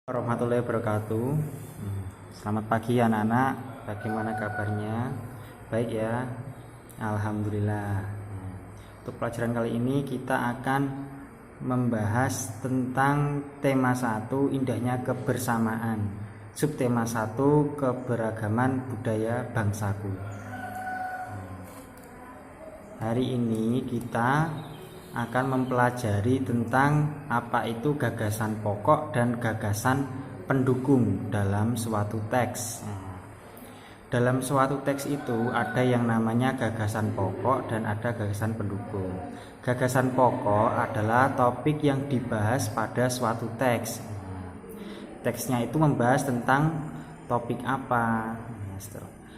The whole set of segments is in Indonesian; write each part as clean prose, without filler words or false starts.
Warahmatullahi wabarakatuh. Selamat pagi anak-anak. Bagaimana kabarnya? Baik ya. Alhamdulillah. Untuk pelajaran kali ini kita akan membahas tentang tema 1 indahnya kebersamaan. Subtema 1 keberagaman budaya bangsaku. Hari ini kita akan mempelajari tentang apa itu gagasan pokok dan gagasan pendukung dalam suatu teks. Dalam suatu teks itu ada yang namanya gagasan pokok dan ada gagasan pendukung. Gagasan pokok adalah topik yang dibahas pada suatu teks. Teksnya itu membahas tentang topik apa.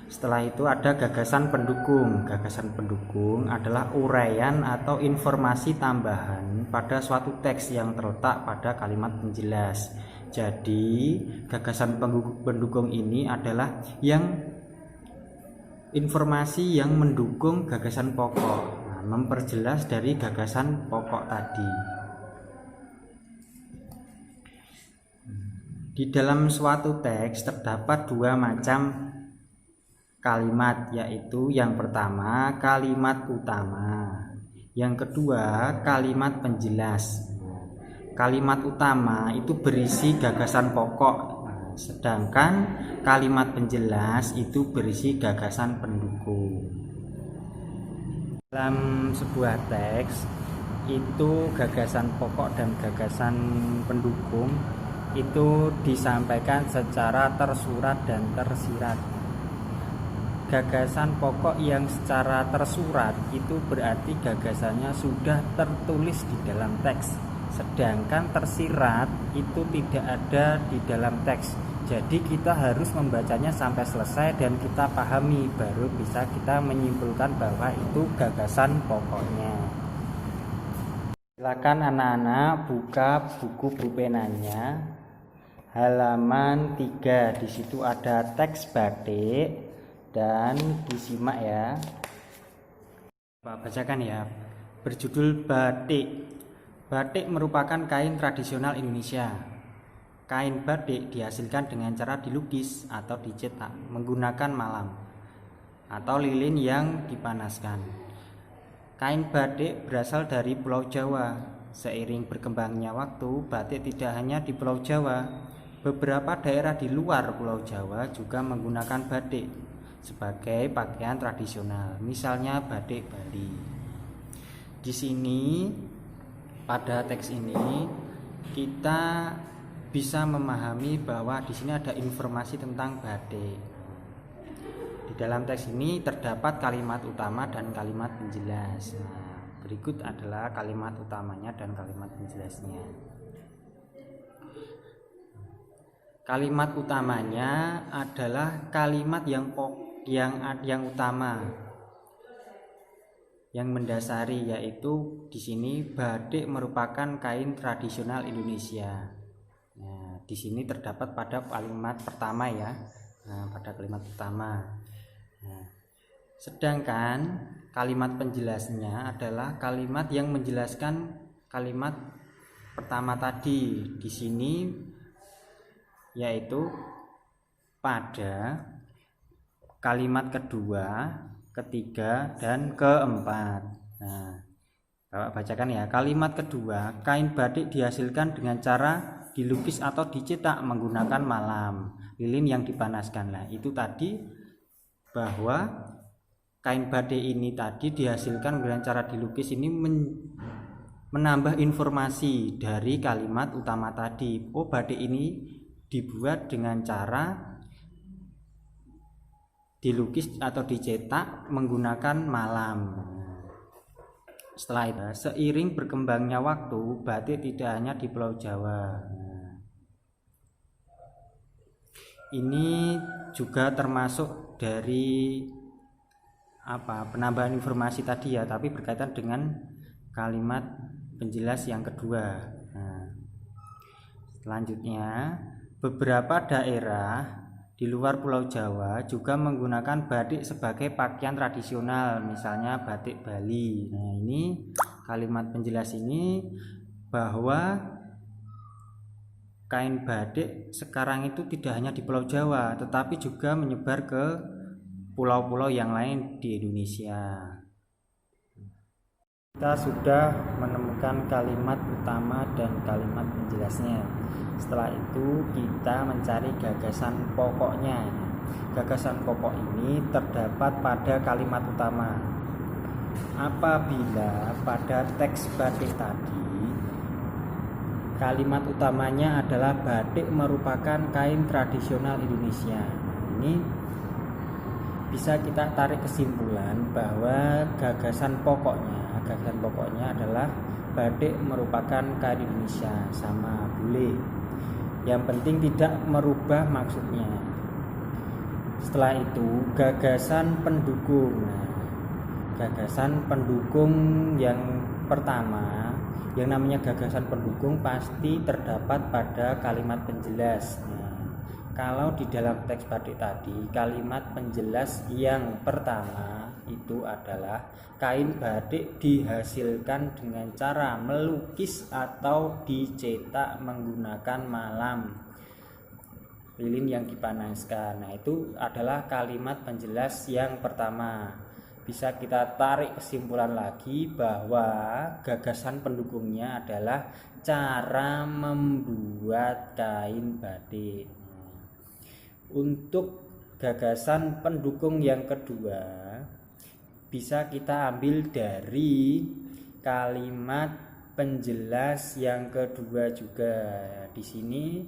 Setelah itu ada gagasan pendukung. Gagasan pendukung adalah uraian atau informasi tambahan pada suatu teks yang terletak pada kalimat penjelas. Jadi gagasan pendukung ini adalah informasi yang mendukung gagasan pokok, memperjelas dari gagasan pokok tadi. Di dalam suatu teks terdapat dua macam kalimat, yaitu yang pertama kalimat utama, yang kedua kalimat penjelas. Kalimat utama itu berisi gagasan pokok, sedangkan kalimat penjelas itu berisi gagasan pendukung. Dalam sebuah teks itu gagasan pokok dan gagasan pendukung itu disampaikan secara tersurat dan tersirat. Gagasan pokok yang secara tersurat itu berarti gagasannya sudah tertulis di dalam teks, sedangkan tersirat itu tidak ada di dalam teks. Jadi kita harus membacanya sampai selesai dan kita pahami, baru bisa kita menyimpulkan bahwa itu gagasan pokoknya. Silakan anak-anak buka buku pulpenanya halaman 3. Di situ ada teks batik dan disimak ya. Bacakan ya. Berjudul batik. Batik merupakan kain tradisional Indonesia. Kain batik dihasilkan dengan cara dilukis atau dicetak menggunakan malam atau lilin yang dipanaskan. Kain batik berasal dari Pulau Jawa. Seiring berkembangnya waktu, batik tidak hanya di Pulau Jawa. Beberapa daerah di luar Pulau Jawa juga menggunakan batik sebagai pakaian tradisional, misalnya batik Bali. Di sini pada teks ini kita bisa memahami bahwa di sini ada informasi tentang batik. Di dalam teks ini terdapat kalimat utama dan kalimat penjelas. Berikut adalah kalimat utamanya dan kalimat penjelasnya. Kalimat utamanya adalah kalimat yang utama, yang mendasari, yaitu di sini batik merupakan kain tradisional Indonesia. Nah, di sini terdapat pada kalimat pertama ya, pada kalimat utama. Nah, sedangkan kalimat penjelasnya adalah kalimat yang menjelaskan kalimat pertama tadi. Di sini yaitu pada kalimat kedua, ketiga, dan keempat. Nah, Bapak bacakan ya. Kalimat kedua, kain batik dihasilkan dengan cara dilukis atau dicetak menggunakan malam, lilin yang dipanaskan. Nah, itu tadi bahwa kain batik ini tadi dihasilkan dengan cara dilukis ini menambah informasi dari kalimat utama tadi. Oh, batik ini dibuat dengan cara dilukis atau dicetak menggunakan malam. Setelah itu, seiring berkembangnya waktu, batik tidak hanya di Pulau Jawa. Ini juga termasuk dari penambahan informasi tadi ya, tapi berkaitan dengan kalimat penjelas yang kedua. Selanjutnya, beberapa daerah di luar Pulau Jawa juga menggunakan batik sebagai pakaian tradisional, misalnya batik Bali. Nah, ini kalimat penjelas ini bahwa kain batik sekarang itu tidak hanya di Pulau Jawa, tetapi juga menyebar ke pulau-pulau yang lain di Indonesia. Kita sudah menemukan kalimat utama dan kalimat penjelasnya. Setelah itu kita mencari gagasan pokoknya. Gagasan pokok ini terdapat pada kalimat utama. Apabila pada teks batik tadi kalimat utamanya adalah batik merupakan kain tradisional Indonesia, ini bisa kita tarik kesimpulan bahwa gagasan pokoknya adalah batik merupakan kain Indonesia, sama boleh. Yang penting tidak merubah maksudnya. Setelah itu gagasan pendukung. Gagasan pendukung yang pertama, yang namanya gagasan pendukung pasti terdapat pada kalimat penjelas. Kalau di dalam teks batik tadi, kalimat penjelas yang pertama itu adalah kain batik dihasilkan dengan cara melukis atau dicetak menggunakan malam, lilin yang dipanaskan. Nah, itu adalah kalimat penjelas yang pertama. Bisa kita tarik kesimpulan lagi bahwa gagasan pendukungnya adalah cara membuat kain batik. Untuk gagasan pendukung yang kedua bisa kita ambil dari kalimat penjelas yang kedua juga. Di sini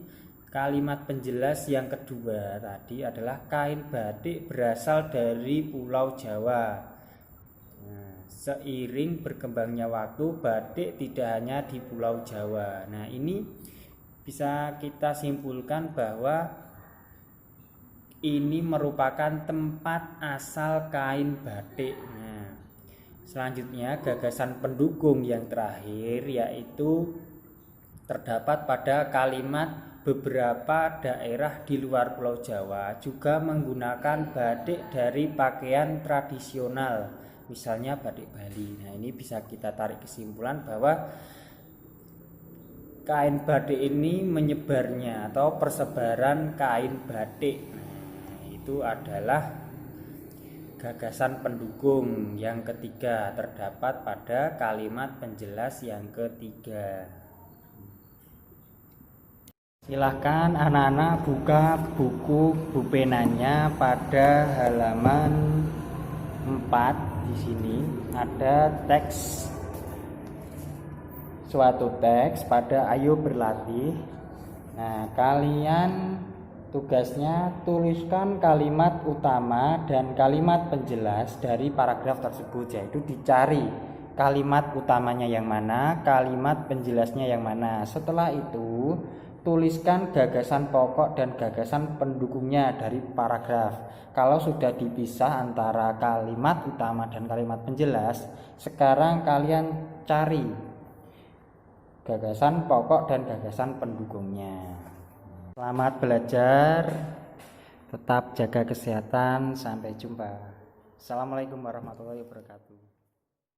kalimat penjelas yang kedua tadi adalah kain batik berasal dari Pulau Jawa. Seiring berkembangnya waktu, batik tidak hanya di Pulau Jawa. Nah, ini bisa kita simpulkan bahwa ini merupakan tempat asal kain batik. Nah, selanjutnya gagasan pendukung yang terakhir yaitu terdapat pada kalimat beberapa daerah di luar Pulau Jawa juga menggunakan batik dari pakaian tradisional, misalnya batik Bali. Nah, ini bisa kita tarik kesimpulan bahwa kain batik ini menyebarnya atau persebaran kain batik itu adalah gagasan pendukung yang ketiga, terdapat pada kalimat penjelas yang ketiga. Silahkan anak-anak buka buku bupenanya pada halaman 4. Di sini ada teks, suatu teks pada ayo berlatih. Nah, kalian tugasnya tuliskan kalimat utama dan kalimat penjelas dari paragraf tersebut, yaitu dicari kalimat utamanya yang mana, kalimat penjelasnya yang mana. Setelah itu tuliskan gagasan pokok dan gagasan pendukungnya dari paragraf. Kalau sudah dipisah antara kalimat utama dan kalimat penjelas, sekarang kalian cari gagasan pokok dan gagasan pendukungnya. Selamat belajar, tetap jaga kesehatan, sampai jumpa. Assalamualaikum warahmatullahi wabarakatuh.